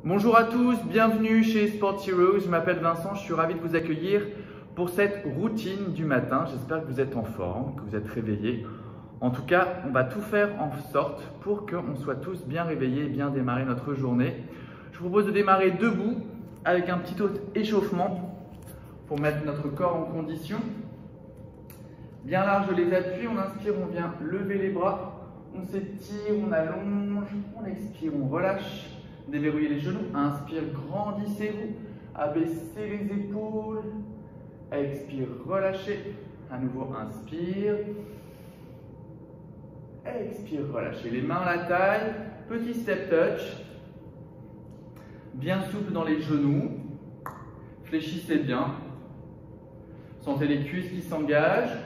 Bonjour à tous, bienvenue chez Sport Heroes. Je m'appelle Vincent, je suis ravi de vous accueillir pour cette routine du matin. J'espère que vous êtes en forme, que vous êtes réveillés. En tout cas, on va tout faire en sorte pour qu'on soit tous bien réveillés et bien démarrer notre journée. Je vous propose de démarrer debout avec un petit échauffement pour mettre notre corps en condition. Bien large les appuis, on inspire, on vient lever les bras, on s'étire, on allonge, on expire, on relâche. Déverrouillez les genoux, inspire, grandissez-vous, abaissez les épaules, expire, relâchez, à nouveau inspire, expire, relâchez les mains à la taille, petit step touch, bien souple dans les genoux, fléchissez bien, sentez les cuisses qui s'engagent.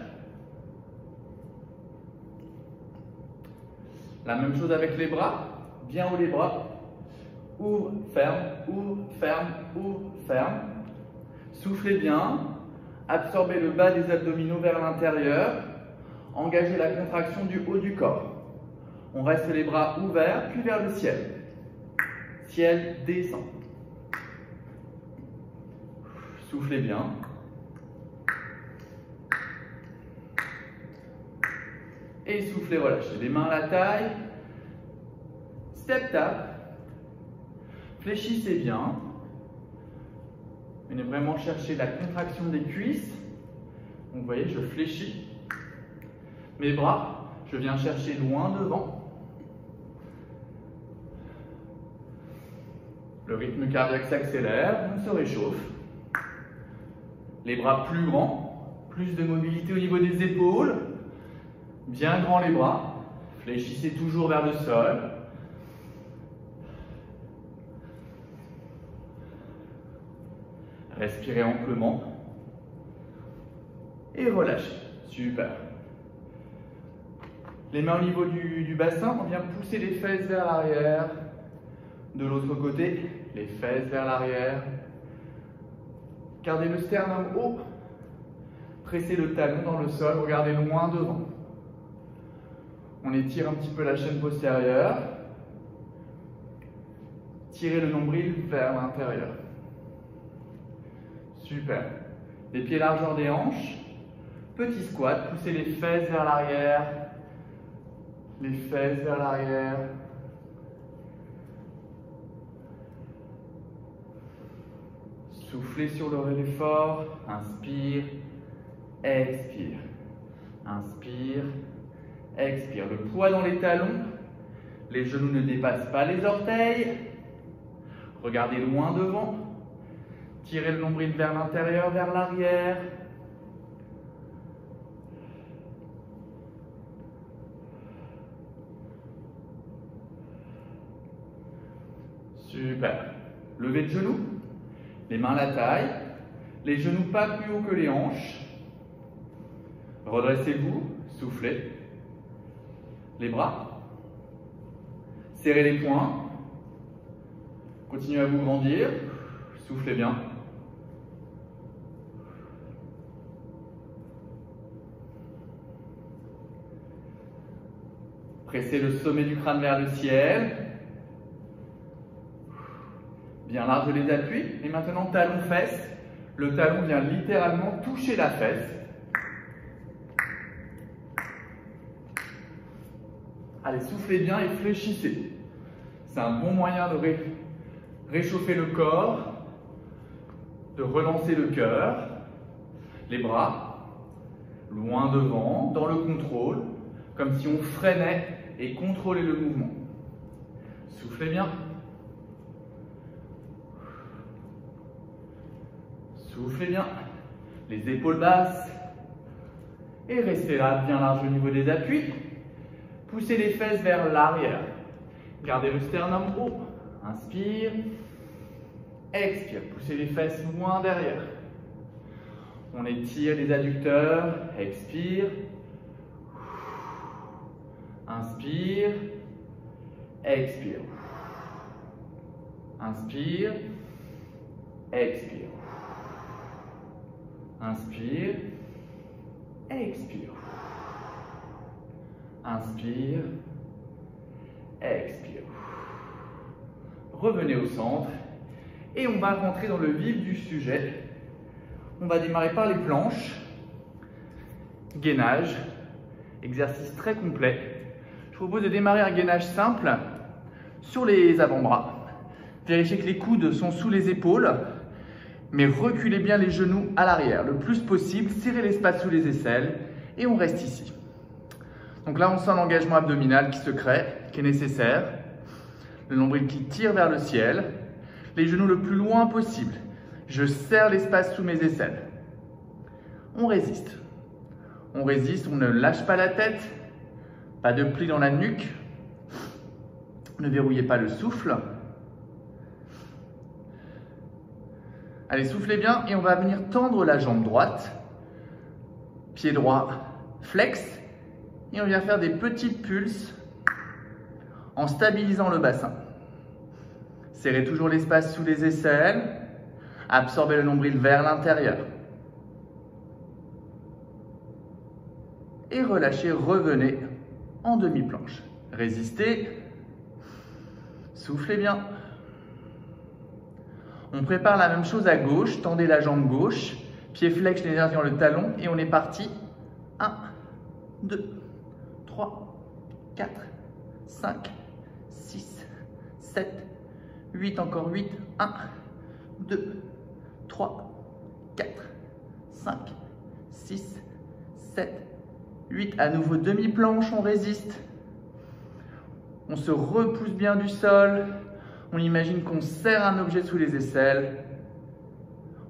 La même chose avec les bras, bien haut les bras. Ouvre, ferme, ouvre, ferme, ouvre, ferme. Soufflez bien. Absorbez le bas des abdominaux vers l'intérieur. Engagez la contraction du haut du corps. On reste les bras ouverts, puis vers le ciel. Ciel descend. Soufflez bien. Et soufflez, relâchez. Les mains à la taille. Step tap. Fléchissez bien. Venez vraiment chercher la contraction des cuisses. Donc, vous voyez, je fléchis. Mes bras, je viens chercher loin devant. Le rythme cardiaque s'accélère, on se réchauffe. Les bras plus grands, plus de mobilité au niveau des épaules. Bien grands les bras. Fléchissez toujours vers le sol. Respirez amplement et relâchez. Super. Les mains au niveau du bassin, on vient pousser les fesses vers l'arrière. De l'autre côté, les fesses vers l'arrière. Gardez le sternum haut. Pressez le talon dans le sol, regardez loin devant. On étire un petit peu la chaîne postérieure. Tirez le nombril vers l'intérieur. Super. Les pieds largeur des hanches. Petit squat. Poussez les fesses vers l'arrière. Les fesses vers l'arrière. Soufflez sur le relais fort. Inspire. Expire. Inspire. Expire. Le poids dans les talons. Les genoux ne dépassent pas les orteils. Regardez loin devant. Tirez le nombril vers l'intérieur, vers l'arrière. Super. Levez le genou. Les mains à la taille. Les genoux pas plus haut que les hanches. Redressez-vous. Soufflez. Les bras. Serrez les poings. Continuez à vous grandir. Soufflez bien. Pressez le sommet du crâne vers le ciel. Bien large les appuis. Et maintenant, talon-fesse. Le talon vient littéralement toucher la fesse. Allez, soufflez bien et fléchissez. C'est un bon moyen de réchauffer le corps, de relancer le cœur. Les bras, loin devant, dans le contrôle, comme si on freinait et contrôlait le mouvement. Soufflez bien. Soufflez bien. Les épaules basses. Et restez là, bien large au niveau des appuis. Poussez les fesses vers l'arrière. Gardez le sternum haut. Inspire. Expire. Poussez les fesses loin derrière. On étire les adducteurs. Expire. Inspire. Expire. Inspire. Expire. Inspire. Expire. Inspire. Expire. revenez au centre et on va rentrer dans le vif du sujet. On va démarrer par les planches, gainage, exercice très complet. Je vous propose de démarrer un gainage simple sur les avant-bras. Vérifiez que les coudes sont sous les épaules, mais reculez bien les genoux à l'arrière le plus possible, serrez l'espace sous les aisselles et on reste ici. Donc là, on sent l'engagement abdominal qui se crée, qui est nécessaire. Le nombril qui tire vers le ciel, les genoux le plus loin possible. Je serre l'espace sous mes aisselles. On résiste. On résiste, on ne lâche pas la tête, pas de pli dans la nuque. Ne verrouillez pas le souffle. Allez, soufflez bien et on va venir tendre la jambe droite. Pied droit, flex. Et on vient faire des petites pulses en stabilisant le bassin. Serrez toujours l'espace sous les aisselles. Absorbez le nombril vers l'intérieur. Et relâchez, revenez en demi-planche. Résistez. Soufflez bien. On prépare la même chose à gauche. Tendez la jambe gauche. Pied flex, l'énergie dans le talon. Et on est parti. 1, 2, 3, 4, 5, 6, 7, 8, encore 8, 1, 2, 3, 4, 5, 6, 7, 8, à nouveau demi-planche, on résiste. On se repousse bien du sol, on imagine qu'on serre un objet sous les aisselles.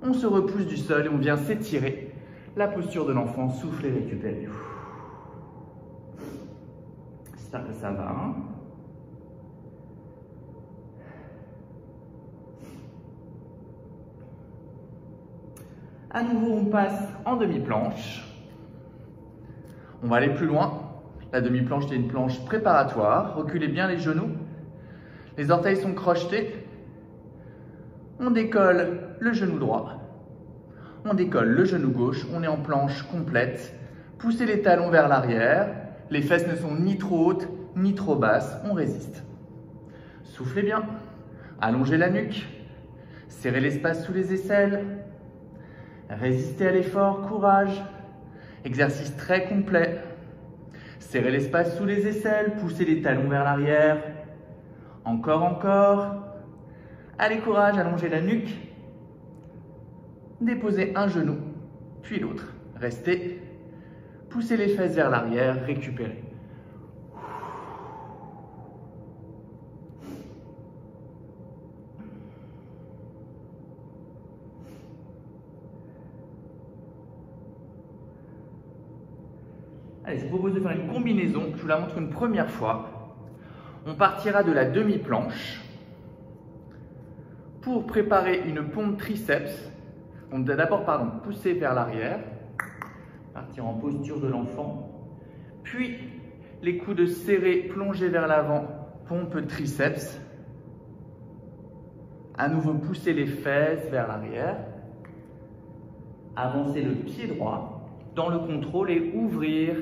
On se repousse du sol et on vient s'étirer. La posture de l'enfant, soufflez, récupérez. J'espère que ça va. Hein? À nouveau, on passe en demi-planche. On va aller plus loin. La demi-planche est une planche préparatoire. Reculez bien les genoux. Les orteils sont crochetés. On décolle le genou droit. On décolle le genou gauche. On est en planche complète. Poussez les talons vers l'arrière. Les fesses ne sont ni trop hautes ni trop basses. On résiste. Soufflez bien. Allongez la nuque. Serrez l'espace sous les aisselles. Résistez à l'effort. Courage. Exercice très complet. Serrez l'espace sous les aisselles. Poussez les talons vers l'arrière. Encore, encore. Allez, courage. Allongez la nuque. Déposez un genou, puis l'autre. Restez. Poussez les fesses vers l'arrière, récupérez. Allez, je vous propose de faire une combinaison. Je vous la montre une première fois. On partira de la demi-planche pour préparer une pompe triceps. On doit d'abord pousser vers l'arrière. Partir en posture de l'enfant, puis les coudes serrés, plongés vers l'avant, pompe triceps. À nouveau, pousser les fesses vers l'arrière. Avancer le pied droit dans le contrôle et ouvrir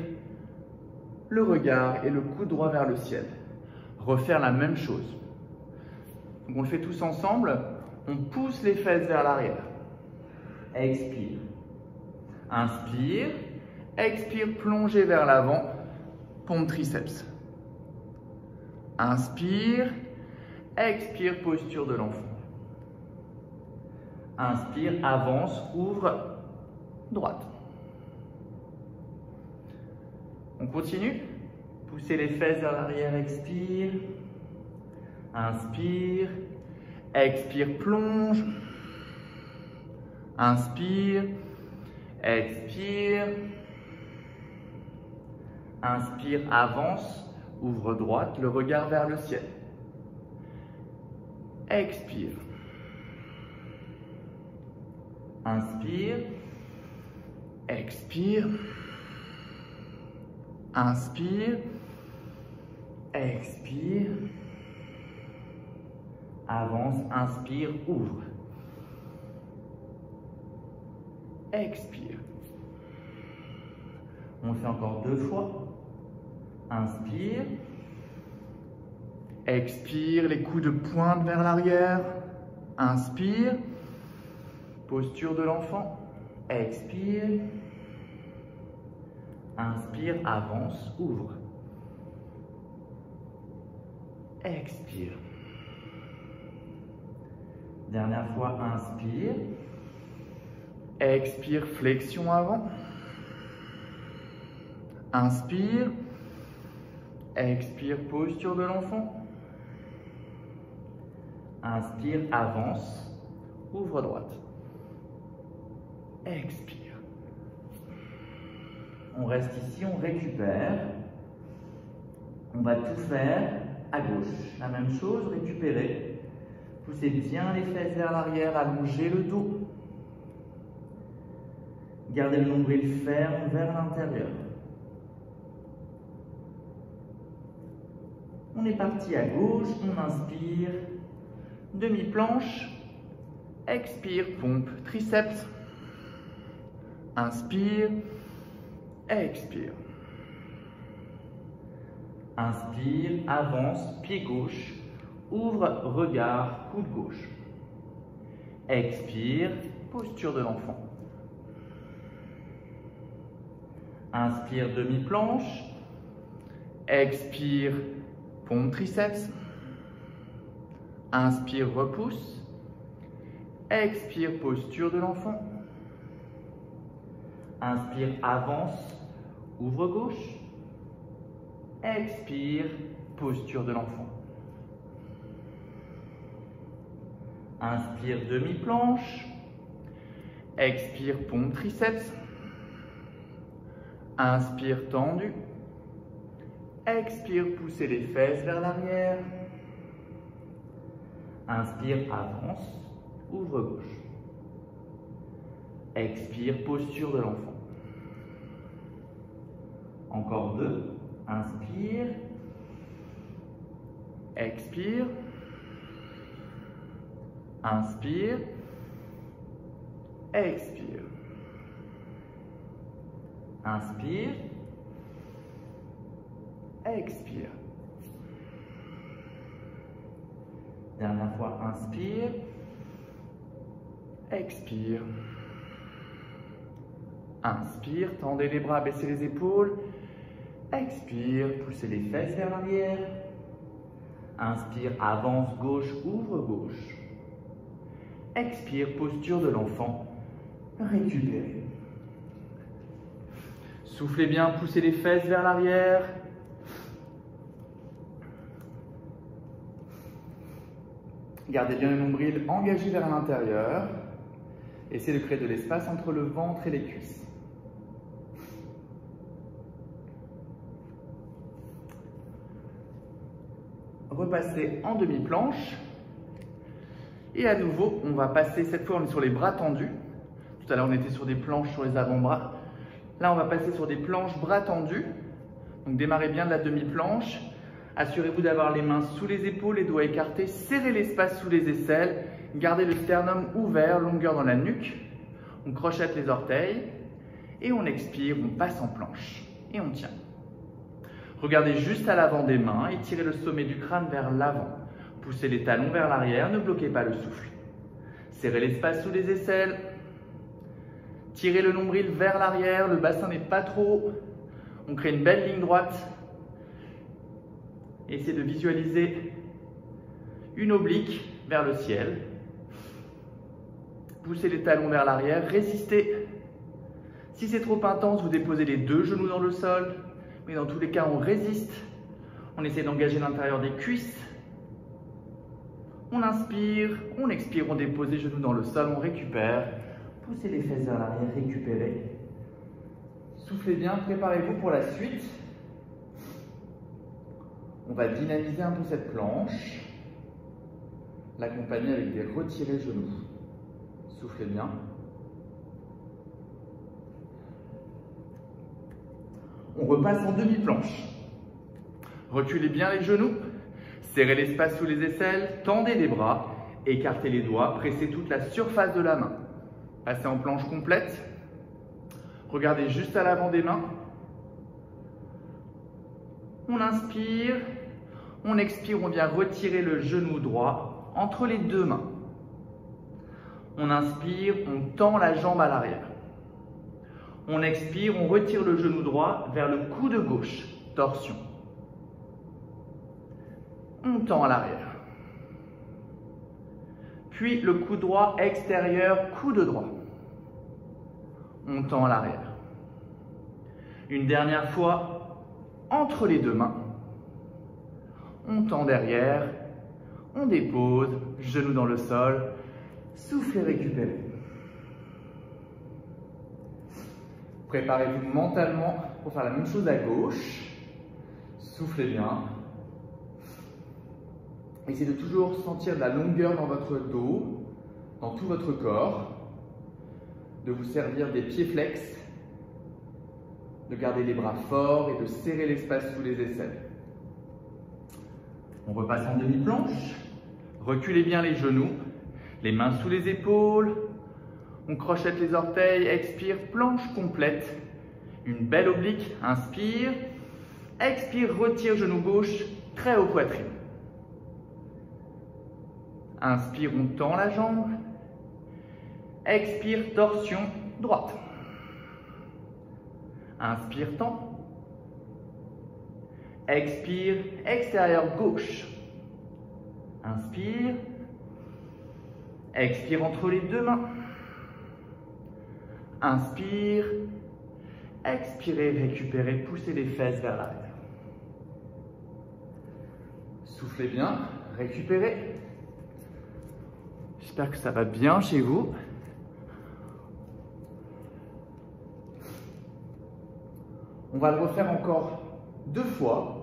le regard et le coude droit vers le ciel. Refaire la même chose. Donc on le fait tous ensemble. On pousse les fesses vers l'arrière. Expire. Inspire, expire, plongez vers l'avant, pompe triceps. Inspire, expire, posture de l'enfant. Inspire, avance, ouvre, droite. On continue. Poussez les fesses vers l'arrière, expire. Inspire, expire, plonge. Inspire. Expire, inspire, avance, ouvre droite, le regard vers le ciel. Expire, inspire, expire, inspire, expire, avance, inspire, ouvre. Expire. On le fait encore 2 fois. Inspire. Expire, les coudes pointent vers l'arrière. Inspire. Posture de l'enfant. Expire. Inspire, avance, ouvre. Expire. Dernière fois, inspire. Expire, flexion avant. Inspire. Expire, posture de l'enfant. Inspire, avance, ouvre droite. Expire. On reste ici, on récupère. On va tout faire à gauche. La même chose, récupérer. Poussez bien les fesses vers l'arrière, allongez le dos. Gardez le nombril ferme vers l'intérieur. On est parti à gauche, on inspire. Demi-planche. Expire, pompe, triceps. Inspire. Expire. Inspire, avance, pied gauche. Ouvre, regard, coude gauche. Expire, posture de l'enfant. Inspire, demi-planche. Expire, pompe, triceps. Inspire, repousse. Expire, posture de l'enfant. Inspire, avance, ouvre gauche. Expire, posture de l'enfant. Inspire, demi-planche. Expire, pompe, triceps. Inspire, tendu. Expire, poussez les fesses vers l'arrière. Inspire, avance, ouvre gauche. Expire, posture de l'enfant. Encore deux. Inspire. Expire. Inspire. Expire. Inspire. Expire. Dernière fois, inspire. Expire. Inspire, tendez les bras, baissez les épaules. Expire, poussez les fesses vers l'arrière. Inspire, avance gauche, ouvre gauche. Expire, posture de l'enfant. Récupérez. Soufflez bien, poussez les fesses vers l'arrière. Gardez bien le nombril engagé vers l'intérieur. Essayez de créer de l'espace entre le ventre et les cuisses. Repassez en demi-planche. Et à nouveau, on va passer, cette fois on est sur les bras tendus. Tout à l'heure on était sur des planches sur les avant-bras. Là on va passer sur des planches bras tendus. Donc démarrez bien de la demi-planche. Assurez-vous d'avoir les mains sous les épaules, les doigts écartés. Serrez l'espace sous les aisselles. Gardez le sternum ouvert, longueur dans la nuque. On crochette les orteils. Et on expire, on passe en planche. Et on tient. Regardez juste à l'avant des mains. Étirez le sommet du crâne vers l'avant. Poussez les talons vers l'arrière, ne bloquez pas le souffle. Serrez l'espace sous les aisselles. Tirez le nombril vers l'arrière, le bassin n'est pas trop haut. On crée une belle ligne droite. Essayez de visualiser une oblique vers le ciel. Poussez les talons vers l'arrière, résistez. Si c'est trop intense, vous déposez les deux genoux dans le sol. Mais dans tous les cas, on résiste. On essaie d'engager l'intérieur des cuisses. On inspire, on expire, on dépose les genoux dans le sol, on récupère. Poussez les fesses vers l'arrière, récupérez. Soufflez bien, préparez-vous pour la suite. On va dynamiser un peu cette planche. L'accompagner avec des retirés genoux. Soufflez bien. On repasse en demi-planche. Reculez bien les genoux. Serrez l'espace sous les aisselles, tendez les bras, écartez les doigts, pressez toute la surface de la main. Passez en planche complète. Regardez juste à l'avant des mains. On inspire, On expire, on vient retirer le genou droit entre les deux mains. On inspire, on tend la jambe à l'arrière. On expire, on retire le genou droit vers le coude gauche, torsion. On tend à l'arrière. Puis le coude droit extérieur, coude droit. On tend à l'arrière. Une dernière fois, entre les deux mains. On tend derrière, on dépose, genou dans le sol, souffle et récupérez. Préparez-vous mentalement pour faire la même chose à gauche. Soufflez bien. Essayez de toujours sentir de la longueur dans votre dos, dans tout votre corps, de vous servir des pieds flex, de garder les bras forts et de serrer l'espace sous les aisselles. On repasse en demi-planche. Reculez bien les genoux, les mains sous les épaules. On crochette les orteils, expire, planche complète. Une belle oblique, inspire. Expire, retire genou gauche, très haut poitrine. Inspire, on tend la jambe. Expire, torsion droite. Inspire, tend. Expire, extérieur gauche. Inspire. Expire entre les deux mains. Inspire. Expirez, récupérez, poussez les fesses vers l'arrière. Soufflez bien, récupérez. J'espère que ça va bien chez vous. On va le refaire encore 2 fois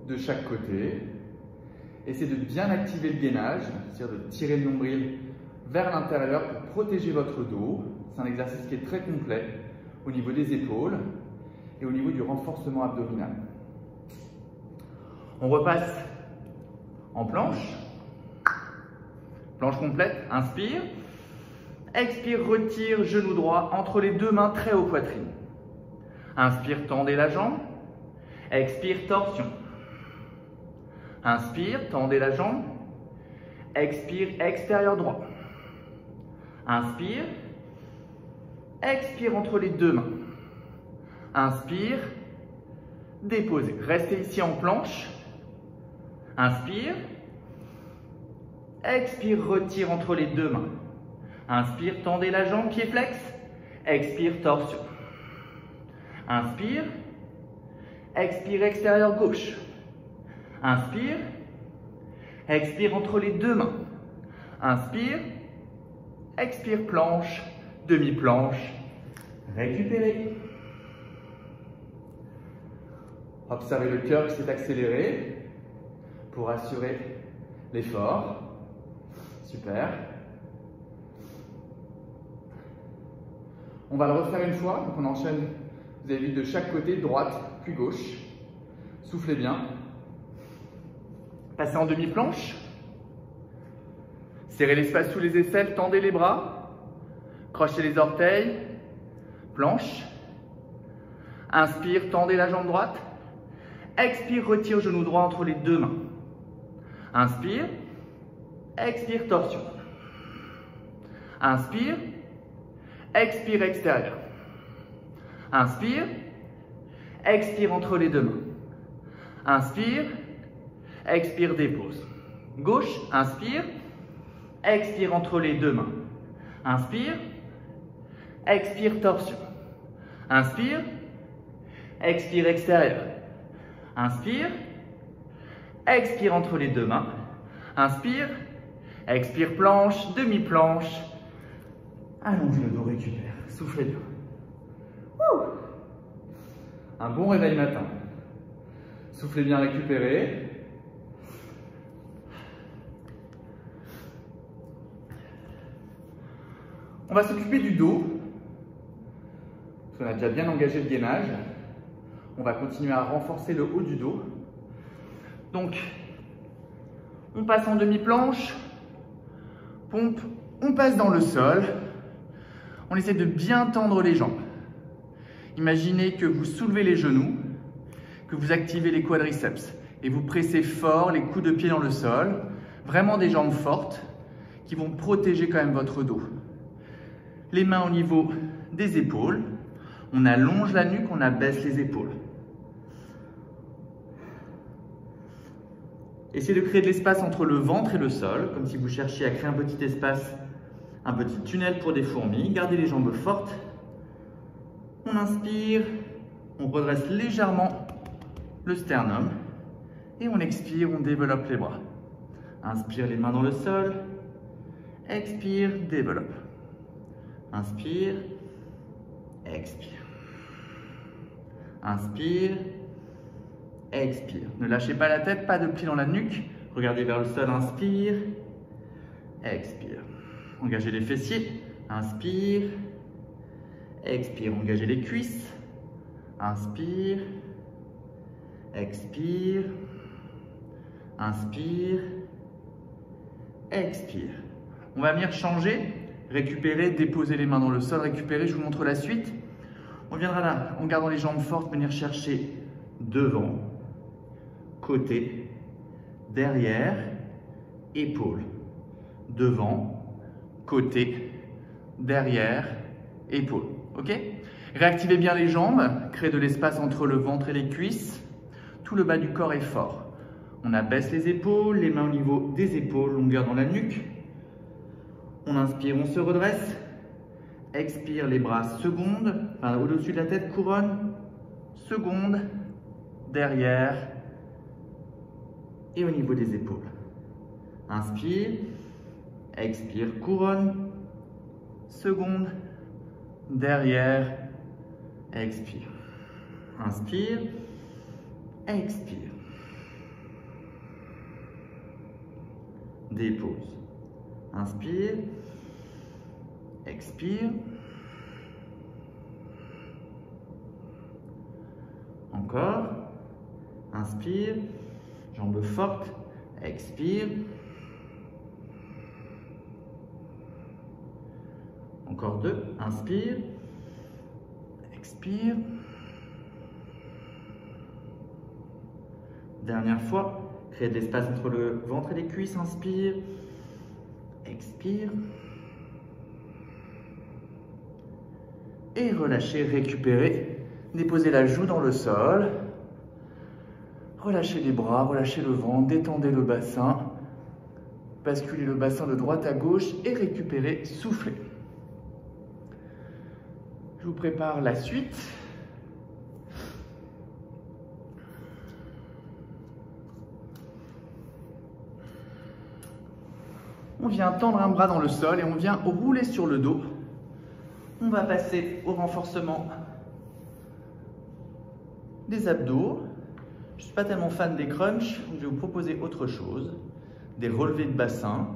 de chaque côté. Essayez de bien activer le gainage, c'est-à-dire de tirer le nombril vers l'intérieur pour protéger votre dos. C'est un exercice qui est très complet au niveau des épaules et au niveau du renforcement abdominal. On repasse en planche. Planche complète, inspire. Expire, retire, genou droit entre les deux mains, très haut poitrine. Inspire, tendez la jambe. Expire, torsion. Inspire, tendez la jambe. Expire, extérieur droit. Inspire. Expire entre les deux mains. Inspire. Déposez. Restez ici en planche. Inspire. Expire, retire entre les deux mains. Inspire, tendez la jambe, pied flex. Expire, torsion. Inspire. Expire, extérieur gauche. Inspire. Expire entre les deux mains. Inspire. Expire, planche, demi-planche. Récupérez. Observez le cœur qui s'est accéléré pour assurer l'effort. Super. On va le refaire une fois. Donc on enchaîne, vous avez vu, de chaque côté, droite puis gauche. Soufflez bien. Passez en demi-planche. Serrez l'espace sous les aisselles, tendez les bras. Crochez les orteils. Planche. Inspire, tendez la jambe droite. Expire, retire genou droit entre les deux mains. Inspire. Expire, torsion. Inspire. Expire, extérieur. Inspire. Expire entre les deux mains. Inspire. Expire, dépose. Gauche, inspire. Expire entre les deux mains. Inspire. Expire, torsion. Inspire. Expire, extérieur. Inspire. Expire entre les deux mains. Inspire. Expire, planche, demi-planche. Allonge le dos, récupère. Soufflez bien. Un bon réveil matin. Soufflez bien, récupérez. On va s'occuper du dos. Parce qu'on a déjà bien engagé le gainage. On va continuer à renforcer le haut du dos. Donc, on passe en demi-planche. Pompe. On passe dans le sol. On essaie de bien tendre les jambes. Imaginez que vous soulevez les genoux, que vous activez les quadriceps, et vous pressez fort les coups de pied dans le sol. Vraiment des jambes fortes qui vont protéger quand même votre dos. Les mains au niveau des épaules. On allonge la nuque, on abaisse les épaules. Essayez de créer de l'espace entre le ventre et le sol, comme si vous cherchiez à créer un petit espace, un petit tunnel pour des fourmis. Gardez les jambes fortes. On inspire, on redresse légèrement le sternum et on expire, on développe les bras. Inspire, les mains dans le sol. Expire, développe. Inspire, expire. Inspire, expire. Ne lâchez pas la tête, pas de pli dans la nuque. Regardez vers le sol, inspire, expire. Engagez les fessiers, inspire, expire. Engagez les cuisses, inspire, expire, inspire, expire. On va venir changer, récupérer, déposer les mains dans le sol, récupérer, je vous montre la suite. On viendra là, en gardant les jambes fortes, venir chercher devant, côté, derrière, épaule. Devant, côté, derrière, épaule. Ok? Réactivez bien les jambes, créez de l'espace entre le ventre et les cuisses. Tout le bas du corps est fort. On abaisse les épaules, les mains au niveau des épaules, longueur dans la nuque. On inspire, on se redresse. Expire, les bras seconde, au-dessus de la tête, couronne, seconde, derrière et au niveau des épaules. Inspire, expire, couronne, seconde, derrière, expire. Inspire, expire. Dépose. Inspire, expire. Encore. Inspire, jambes fortes, expire. Encore deux, inspire, expire. Dernière fois, créez de l'espace entre le ventre et les cuisses, inspire, expire. Et relâchez, récupérez. Déposez la joue dans le sol. Relâchez les bras, relâchez le ventre, détendez le bassin. Basculez le bassin de droite à gauche et récupérez, soufflez. Je vous prépare la suite. On vient tendre un bras dans le sol et on vient rouler sur le dos. On va passer au renforcement des abdos. Je ne suis pas tellement fan des crunchs, donc je vais vous proposer autre chose. Des relevés de bassin.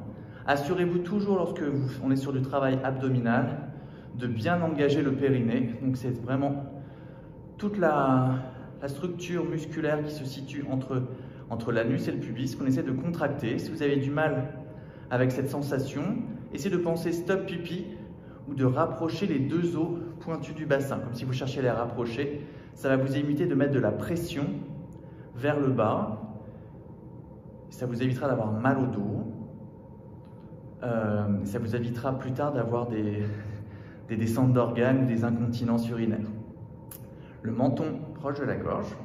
Assurez-vous toujours, lorsque on est sur du travail abdominal, de bien engager le périnée. Donc c'est vraiment toute la structure musculaire qui se situe entre l'anus et le pubis qu'on essaie de contracter. Si vous avez du mal avec cette sensation, essayez de penser stop pipi ou de rapprocher les deux os pointus du bassin, comme si vous cherchiez à les rapprocher. Ça va vous éviter de mettre de la pression vers le bas. Ça vous évitera d'avoir mal au dos. Ça vous évitera plus tard d'avoir des descentes d'organes ou des incontinences urinaires. Le menton proche de la gorge.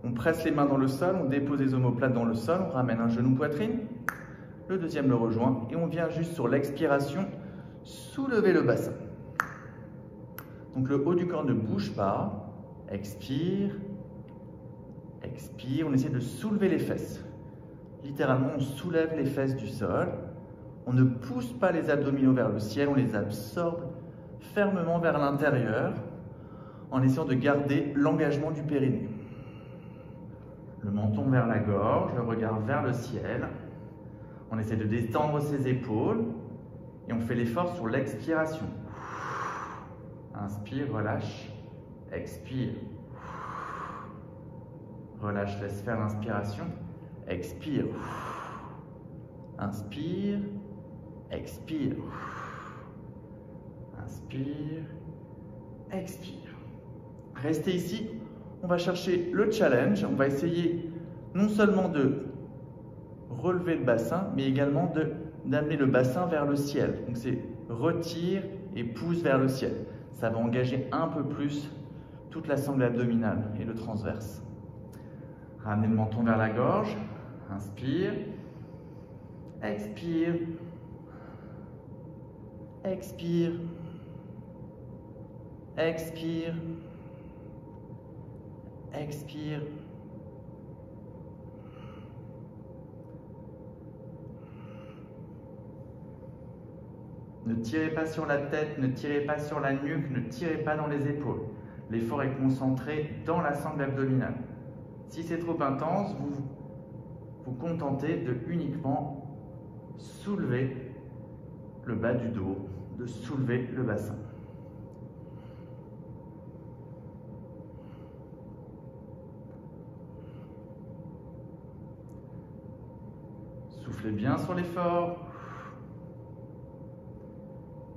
On presse les mains dans le sol, on dépose les omoplates dans le sol, on ramène un genou poitrine. Le deuxième le rejoint et on vient juste sur l'expiration soulever le bassin. Donc le haut du corps ne bouge pas. Expire, expire. On essaie de soulever les fesses. Littéralement, on soulève les fesses du sol. On ne pousse pas les abdominaux vers le ciel, on les absorbe fermement vers l'intérieur en essayant de garder l'engagement du périnée. Le menton vers la gorge, le regard vers le ciel. On essaie de détendre ses épaules et on fait l'effort sur l'expiration. Inspire, relâche, expire. Relâche, laisse faire l'inspiration, expire. Inspire, expire. Inspire, expire. Restez ici, on va chercher le challenge, on va essayer non seulement de relever le bassin, mais également d'amener le bassin vers le ciel. Donc c'est retire et pousse vers le ciel. Ça va engager un peu plus toute la sangle abdominale et le transverse. Ramenez le menton vers la gorge. Inspire. Expire. Expire. Expire. Expire. Ne tirez pas sur la tête, ne tirez pas sur la nuque, ne tirez pas dans les épaules. L'effort est concentré dans la sangle abdominale. Si c'est trop intense, vous vous contentez de uniquement soulever le bas du dos, de soulever le bassin. Soufflez bien sur l'effort.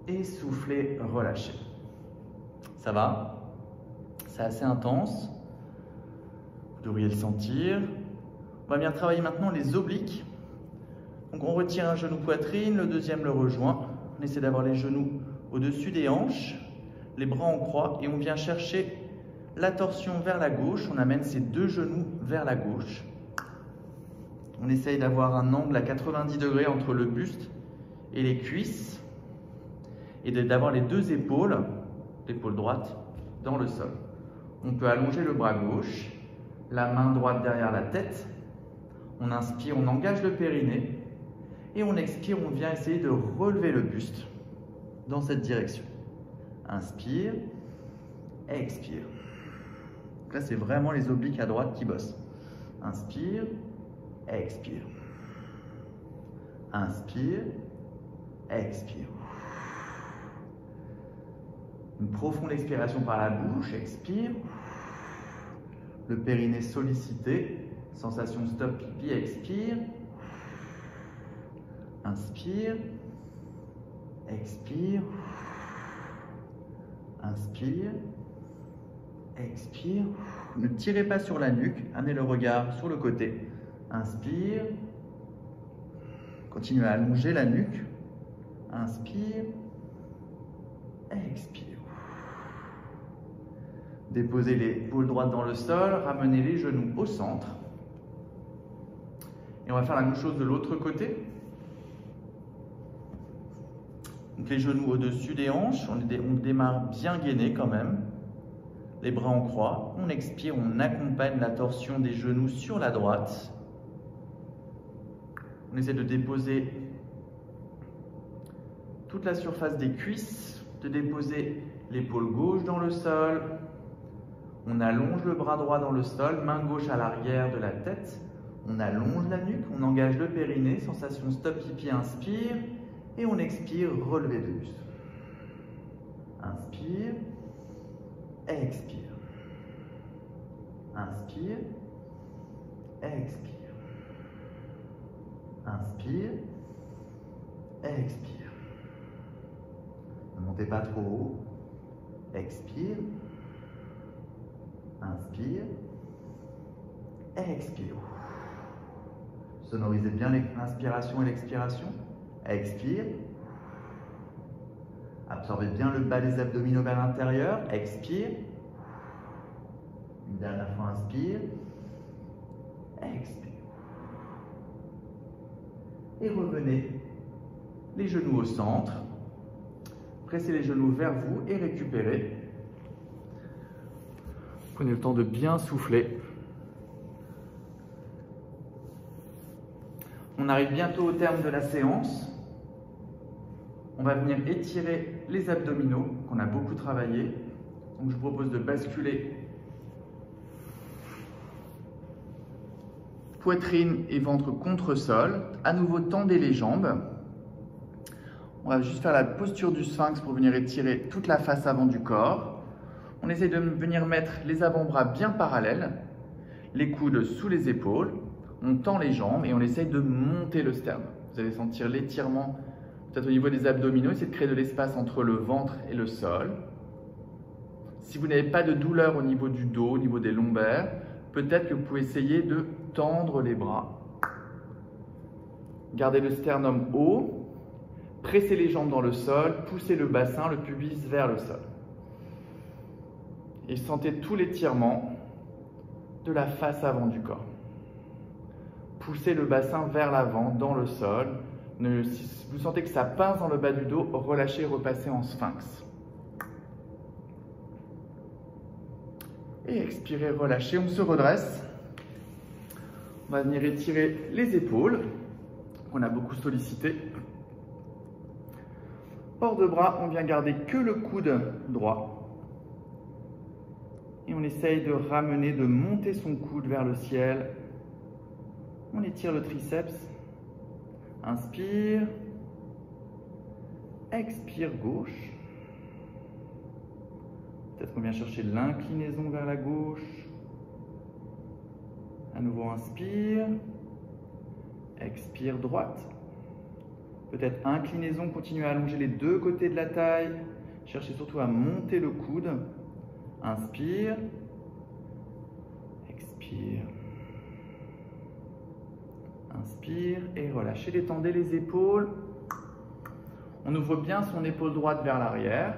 Et soufflez, relâchez. Ça va? C'est assez intense. Vous devriez le sentir. On va bien travailler maintenant les obliques. Donc on retire un genou poitrine, le deuxième le rejoint. On essaie d'avoir les genoux au-dessus des hanches, les bras en croix et on vient chercher la torsion vers la gauche. On amène ces deux genoux vers la gauche. On essaye d'avoir un angle à 90 degrés entre le buste et les cuisses et d'avoir les deux épaules, l'épaule droite, dans le sol. On peut allonger le bras gauche, la main droite derrière la tête. On inspire, on engage le périnée et on expire, on vient essayer de relever le buste dans cette direction. Inspire, expire. Donc là, c'est vraiment les obliques à droite qui bossent. Inspire, expire. Inspire, expire. Une profonde expiration par la bouche, expire. Le périnée sollicité, sensation stop pipi, expire. Inspire, expire. Inspire, expire. Ne tirez pas sur la nuque, amenez le regard sur le côté. Inspire. Continuez à allonger la nuque. Inspire, expire. Déposez l'épaule droite dans le sol, ramenez les genoux au centre. Et on va faire la même chose de l'autre côté. Donc les genoux au-dessus des hanches, on démarre bien gainé quand même. Les bras en croix, on expire, on accompagne la torsion des genoux sur la droite. On essaie de déposer toute la surface des cuisses, de déposer l'épaule gauche dans le sol. On allonge le bras droit dans le sol, main gauche à l'arrière de la tête. On allonge la nuque, on engage le périnée, sensation stop pipi, inspire. Et on expire, relevé de buste. Inspire, expire. Inspire, expire. Inspire, expire. Ne montez pas trop haut. Expire. Inspire, expire. Sonorisez bien l'inspiration et l'expiration. Expire. Absorbez bien le bas des abdominaux vers l'intérieur. Expire. Une dernière fois, inspire. Expire. Et revenez les genoux au centre. Pressez les genoux vers vous et récupérez. Prenez le temps de bien souffler. On arrive bientôt au terme de la séance. On va venir étirer les abdominaux qu'on a beaucoup travaillé. Donc je vous propose de basculer poitrine et ventre contre sol. À nouveau, tendez les jambes. On va juste faire la posture du sphinx pour venir étirer toute la face avant du corps. On essaie de venir mettre les avant-bras bien parallèles, les coudes sous les épaules. On tend les jambes et on essaye de monter le sternum. Vous allez sentir l'étirement peut-être au niveau des abdominaux, essayez de créer de l'espace entre le ventre et le sol. Si vous n'avez pas de douleur au niveau du dos, au niveau des lombaires, peut-être que vous pouvez essayer de tendre les bras. Gardez le sternum haut. Pressez les jambes dans le sol. Poussez le bassin, le pubis vers le sol. Et sentez tout l'étirement de la face avant du corps. Poussez le bassin vers l'avant, dans le sol. Si vous sentez que ça pince dans le bas du dos, relâchez et repassez en sphinx. Et expirez, relâchez. On se redresse. On va venir étirer les épaules, qu'on a beaucoup sollicité. Hors de bras, on vient garder que le coude droit. Et on essaye de ramener, de monter son coude vers le ciel. On étire le triceps. Inspire. Expire gauche. Peut-être qu'on vient chercher l'inclinaison vers la gauche. À nouveau, inspire. Expire droite. Peut-être inclinaison, continuez à allonger les deux côtés de la taille. Cherchez surtout à monter le coude. Inspire. Expire. Inspire et relâchez. Détendez les épaules. On ouvre bien son épaule droite vers l'arrière.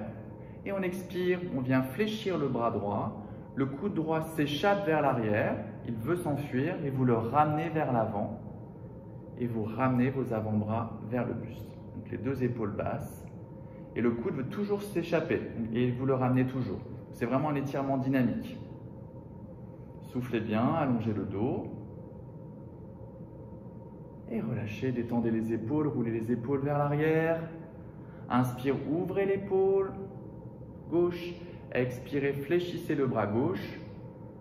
Et on expire. On vient fléchir le bras droit. Le coude droit s'échappe vers l'arrière. Il veut s'enfuir et vous le ramenez vers l'avant. Et vous ramenez vos avant-bras vers le buste. Donc les deux épaules basses. Et le coude veut toujours s'échapper. Et vous le ramenez toujours. C'est vraiment un étirement dynamique. Soufflez bien, allongez le dos. Et relâchez, détendez les épaules, roulez les épaules vers l'arrière. Inspire, ouvrez l'épaule gauche. Expirez, fléchissez le bras gauche.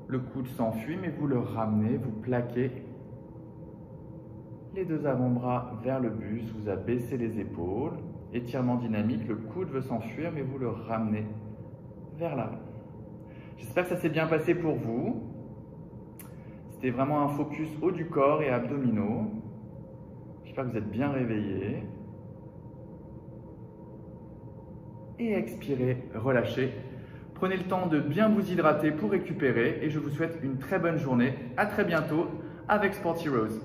Le coude s'enfuit, mais vous le ramenez, vous plaquez les deux avant-bras vers le buste. Vous abaissez les épaules. Étirement dynamique, le coude veut s'enfuir, mais vous le ramenez vers l'avant. J'espère que ça s'est bien passé pour vous. C'était vraiment un focus haut du corps et abdominaux. J'espère que vous êtes bien réveillés. Et expirez, relâchez. Prenez le temps de bien vous hydrater pour récupérer et je vous souhaite une très bonne journée. À très bientôt avec Sport Heroes.